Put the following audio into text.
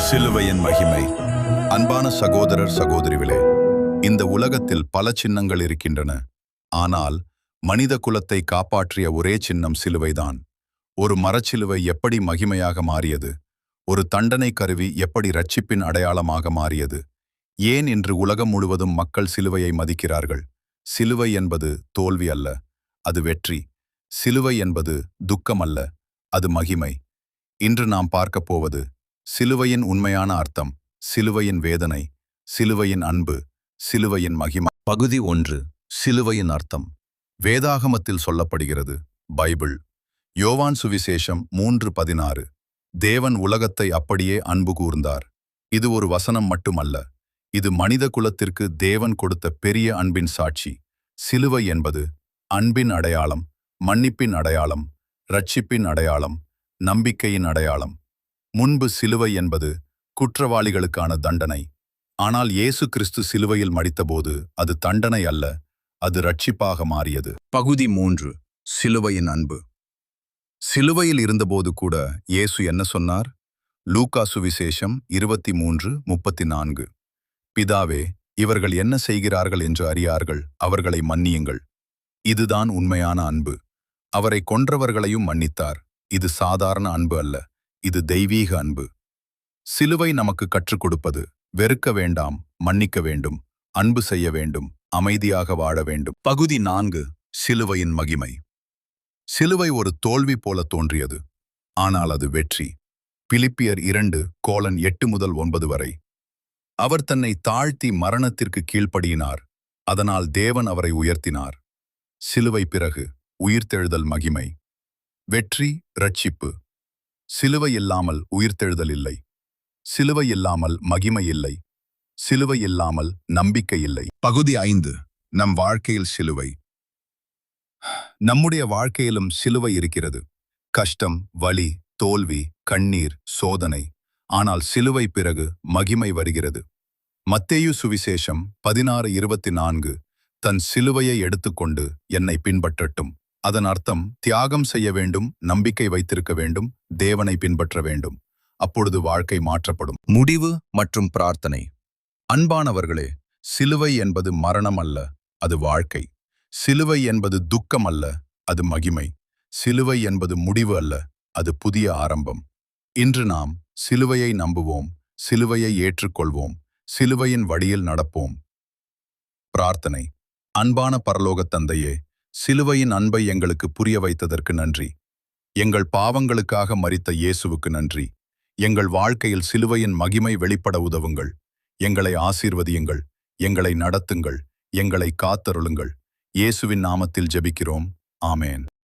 சிலுவையின் மகிமை. அன்பான சகோதரர் சகோதரிகளே, இந்த உலகத்தில் பல சின்னங்கள் இருக்கின்றன. ஆனால் மனித குலத்தை காப்பாற்றிய ஒரே சின்னம் சிலுவைதான். ஒரு மரச்சிலுவை எப்படி மகிமையாக மாறியது? ஒரு தண்டனை கருவி எப்படி இரட்சிப்பின் அடையாளமாக மாறியது? ஏன் இன்று உலகம் முழுவதும் மக்கள் சிலுவையை மதிக்கிறார்கள்? சிலுவை என்பது தோல்வி அல்ல, அது வெற்றி. சிலுவை என்பது துக்கம் அல்ல, அது மகிமை. இன்று நாம் பார்க்கப் போவது சிலுவையின் உண்மையான அர்த்தம், சிலுவையின் வேதனை, சிலுவையின் அன்பு, சிலுவையின் மகிமை. பகுதி 1. சிலுவையின் அர்த்தம். வேதாகமத்தில் சொல்லப்படுகிறது. பைபிள். யோவான் சுவிசேஷம் 3:16. தேவன் உலகத்தை அப்படியே அன்பு கூர்ந்தார். இது ஒரு வசனம் மட்டுமல்ல, இது மனித குலத்திற்கு தேவன் கொடுத்த பெரிய அன்பின் சாட்சி. சிலுவை என்பது அன்பின் அடையாளம், மன்னிப்பின் அடையாளம், இரட்சிப்பின் அடையாளம், நம்பிக்கையின் அடையாளம். முன்பு சிலுவை என்பது குற்றவாளிகளுக்கான தண்டனை. ஆனால் இயேசு கிறிஸ்து சிலுவையில் மடித்தபோது அது தண்டனை அல்ல, அது இரட்சிப்பாக மாறியது. பகுதி 3. சிலுவையின் அன்பு. சிலுவையில் இருந்தபோது கூட இயேசு என்ன சொன்னார்? லூக்கா சுவிசேஷம் 23:34. பிதாவே, இவர்கள் என்ன செய்கிறார்கள் என்று அறியார்கள், அவர்களை மன்னியுங்கள். இதுதான் உண்மையான அன்பு. அவரை கொன்றவர்களையும் மன்னித்தார். இது சாதாரண அன்பு அல்ல, இது தெய்வீக அன்பு. சிலுவை நமக்கு கற்றுக் கொடுப்பது வெறுக்க வேண்டாம், மன்னிக்க வேண்டும், அன்பு செய்ய வேண்டும், அமைதியாக வாழ வேண்டும். பகுதி 4. சிலுவையின் மகிமை. சிலுவை ஒரு தோல்வி போல தோன்றியது, ஆனால் அது வெற்றி. பிலிப்பியர் 2:8-9 வரை. அவர் தன்னை தாழ்த்தி மரணத்திற்கு கீழ்ப்படியினார், அதனால் தேவன் அவரை உயர்த்தினார். சிலுவை பிறகு உயிர்த்தெழுதல் மகிமை. வெற்றி, இரட்சிப்பு. சிலுவை இல்லாமல் உயிர்த்தெழுதல் இல்லை. சிலுவை இல்லாமல் மகிமை இல்லை. சிலுவை இல்லாமல் நம்பிக்கை இல்லை. பகுதி 5. நம் வாழ்க்கையில் சிலுவை. நம்முடைய வாழ்க்கையிலும் சிலுவை இருக்கிறது. கஷ்டம், வலி, தோல்வி, கண்ணீர், சோதனை. ஆனால் சிலுவை பிறகு மகிமை வருகிறது. மத்தேயு சுவிசேஷம் 16:24. தன் சிலுவையை எடுத்துக்கொண்டு என்னை பின்பற்றட்டும். அதன் அர்த்தம் தியாகம் செய்ய வேண்டும், நம்பிக்கை வைத்திருக்க வேண்டும், தேவனை பின்பற்ற வேண்டும். அப்பொழுது வாழ்க்கை மாற்றப்படும். முடிவு மற்றும் பிரார்த்தனை. அன்பானவர்களே, சிலுவை என்பது மரணம் அல்ல, அது வாழ்க்கை. சிலுவை என்பது துக்கம் அல்ல, அது மகிமை. சிலுவை என்பது முடிவு அல்ல, அது புதிய ஆரம்பம். இன்று நாம் சிலுவையை நம்புவோம், சிலுவையை ஏற்றுக்கொள்வோம், சிலுவையின் வழியில் நடப்போம். பிரார்த்தனை. அன்பான பரலோக தந்தையே, சிலுவையின் அன்பை எங்களுக்கு புரிய வைத்ததற்கு நன்றி. எங்கள் பாவங்களுக்காக மரித்த இயேசுவுக்கு நன்றி. எங்கள் வாழ்க்கையில் சிலுவையின் மகிமை வெளிப்பட உதவுங்கள். எங்களை ஆசீர்வதியுங்கள், எங்களை நடத்துங்கள், எங்களை காத்தருளுங்கள். இயேசுவின் நாமத்தில் ஜெபிக்கிறோம். ஆமேன்.